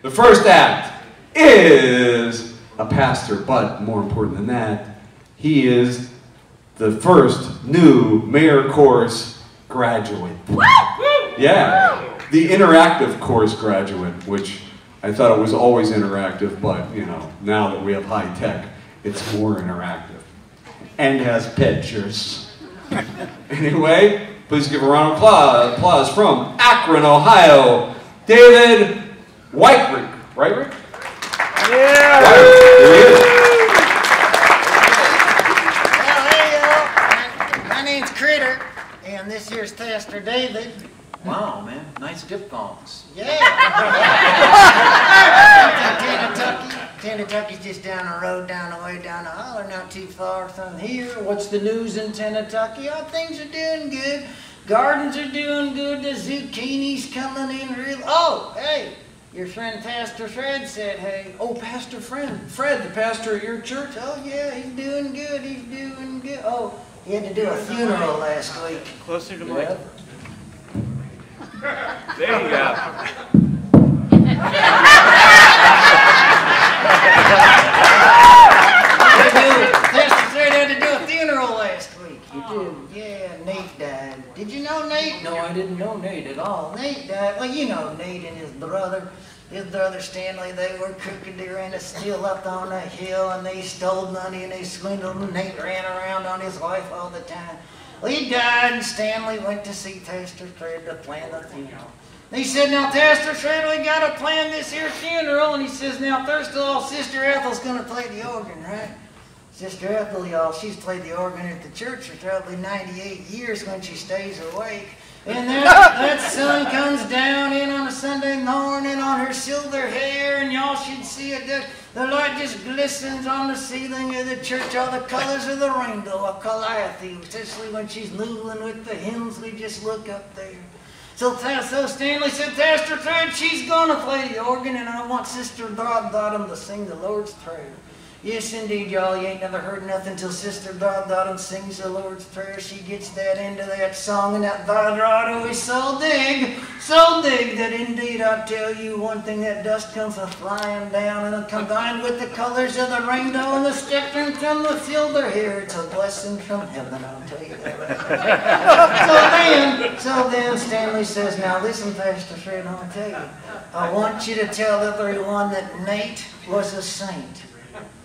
The first act is a pastor, but more important than that, he is the first new Mayor Course graduate. Yeah, the interactive course graduate, which I thought it was always interactive, but you know, now that we have high tech, it's more interactive. And has pictures. Anyway, please give a round of applause from Akron, Ohio, David Weyrick. Right, Rick? Yeah! Here he is. Well, hey, y'all. My name's Critter, and this here's Pastor David. Wow, man. Nice diphthongs. Yeah. Kentucky's just down the road, down the way, down the holler, not too far from here. What's the news in Kentucky? Oh, things are doing good. Gardens are doing good. The zucchini's coming in real. Oh, hey, your friend Pastor Fred said, hey. Oh, Pastor Fred, the pastor of your church? Oh, yeah, he's doing good. He's doing good. Oh, he had to do a funeral last week. Closer to Mike. Yep. There you go. Pastor Fred had to do a funeral last week. You did? Yeah, Nate died. Did you know Nate? No, I didn't know Nate at all. Nate died. Well, you know Nate and his brother. His brother Stanley, they were crooked. They ran a still up on a hill and they stole money and they swindled and Nate ran around on his wife all the time. Well, he died and Stanley went to see Pastor Fred to plan the funeral. And he said, now, Pastor Fred, we got to plan this here funeral. And he says, now, first of all, Sister Ethel's going to play the organ, right? Sister Ethel, y'all, she's played the organ at the church for probably 98 years when she stays awake. And that sun comes down in on a Sunday morning on her silver hair, and y'all should see it. The light just glistens on the ceiling of the church, all the colors of the rainbow, a calliope, especially when she's moving with the hymns. We just look up there. So Stanley said, Pastor Fred, she's going to play the organ, and I want Sister Broadbottom to sing the Lord's Prayer. Yes, indeed, y'all. You ain't never heard nothing till Sister Broadbottom sings the Lord's Prayer. She gets that into that song, and that vibrato is so big that indeed I tell you one thing, that dust comes flying down, and combined with the colors of the rainbow and the spectrum from the silver hair, it's a blessing from heaven, I'll tell you that. So then Stanley says, now listen, Pastor Fred, I'll tell you. I want you to tell everyone that Nate was a saint.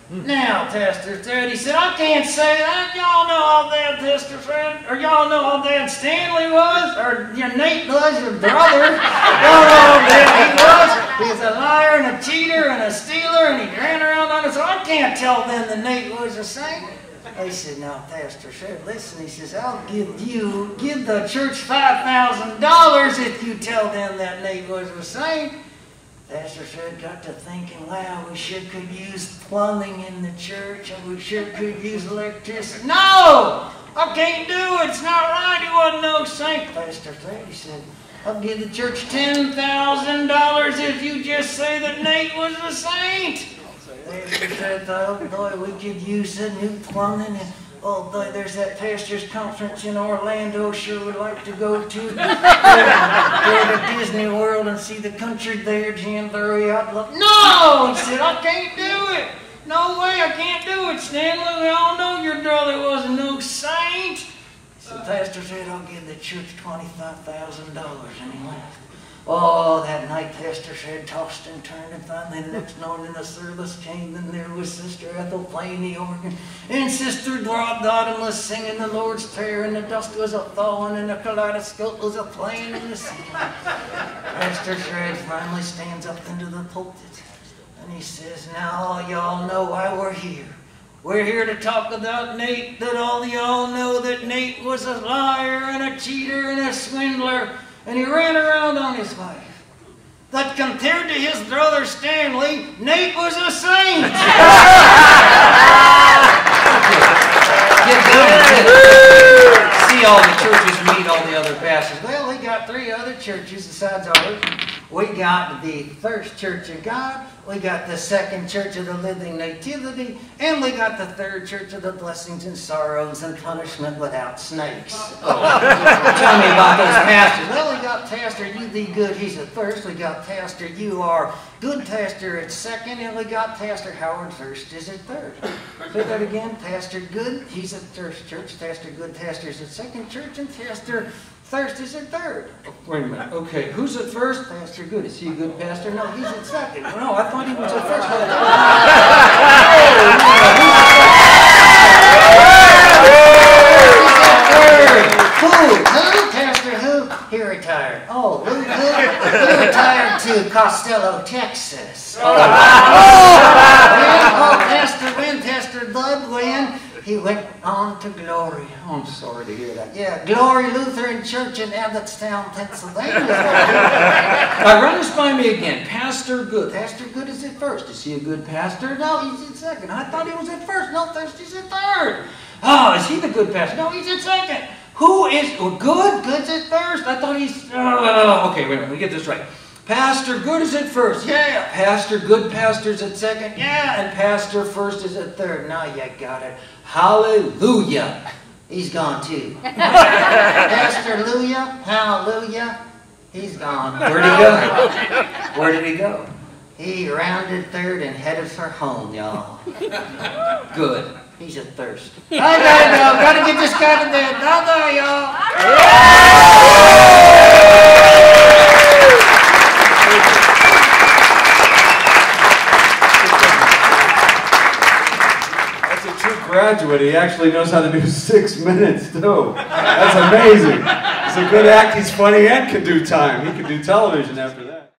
Now, Pastor Fred, he said, I can't say that. Y'all know how bad Pastor Fred, or y'all know how bad Stanley was, or your Nate was, your brother. Y'all know how bad he was. He's a liar and a cheater and a stealer, and he ran around on us. So I can't tell them that Nate was a saint. He said, now, Pastor Fred, listen. He says, I'll give the church $5,000 if you tell them that Nate was a saint. Pastor Fred got to thinking, wow, we sure could use plumbing in the church, and we sure could use electricity. No! I can't do it. It's not right. He wasn't no saint. Pastor Fred, he said, I'll give the church $10,000 if you just say that Nate was a saint. Pastor Fred thought, oh boy, we could use the new plumbing, and oh boy, there's that pastor's conference in Orlando. Sure would like to go to. Go to Disney World and see the country there, Jamboree Outlook. No! He said, I can't do it. No way, I can't do it, Stanley. We all know your brother wasn't no saint. So Pastor said, I'll give the church $25,000, and he left. Oh, that night Pastor Fred tossed and turned, and finally the next morning the service came, and there was Sister Ethel playing the organ, and Sister Broadbottom was singing the Lord's Prayer, and the dust was a-thawing, and the kaleidoscope was a-playing in the ceiling. Pastor Fred finally stands up into the pulpit, and he says, now all y'all know why we're here. We're here to talk about Nate, that all y'all know that Nate was a liar and a cheater and a swindler, and he ran around on his wife. But compared to his brother Stanley, Nate was a saint. See all the churches meet all the other pastors. Well, we got 3 other churches besides ours. We got the First Church of God, we got the Second Church of the Living Nativity, and we got the Third Church of the Blessings and Sorrows and Punishment Without Snakes. Oh. Tell me about those pastors. Well, we got Pastor You Be Good, he's at first. We got Pastor You Are Good Pastor at second, and we got Pastor Howard First is at third. Say that again. Pastor Good, he's at First Church. Pastor Good Pastor's at Second Church, and Pastor Thirst is at third. Oh, wait a minute. Okay, who's at first? Pastor Good. Is he a good pastor? No, he's at second. No, I thought he was at first. Who? Pastor who? He retired. Oh, who? He retired to Costello, Texas. Oh, Pastor Wynn, Pastor Bud Wynn. He went on to Glory. Oh, I'm sorry to hear that. Yeah, Glory Lutheran Church in Abbottstown, Pennsylvania. Now, run this by me again. Pastor Good. Pastor Good is at first. Is he a good pastor? No, he's at second. I thought he was at first. No, Thursday's at third. Oh, is he the good pastor? No, he's at second. Who is good? Good's at first. I thought he's... okay, wait a minute. Let me get this right. Pastor Good is at first. Yeah. Pastor Good Pastor's at second. Yeah. And Pastor First is at third. Now you got it. Hallelujah. He's gone too. Pastor Luya, hallelujah. He's gone. Where'd he go? Where did he go? He rounded third and headed for home, y'all. Good. He's at thirst. I gotta go. Gotta get this guy to bed. Bye-bye, y'all. Graduate, he actually knows how to do 6 minutes too. That's amazing. It's a good act, he's funny and can do time. He can do television after that.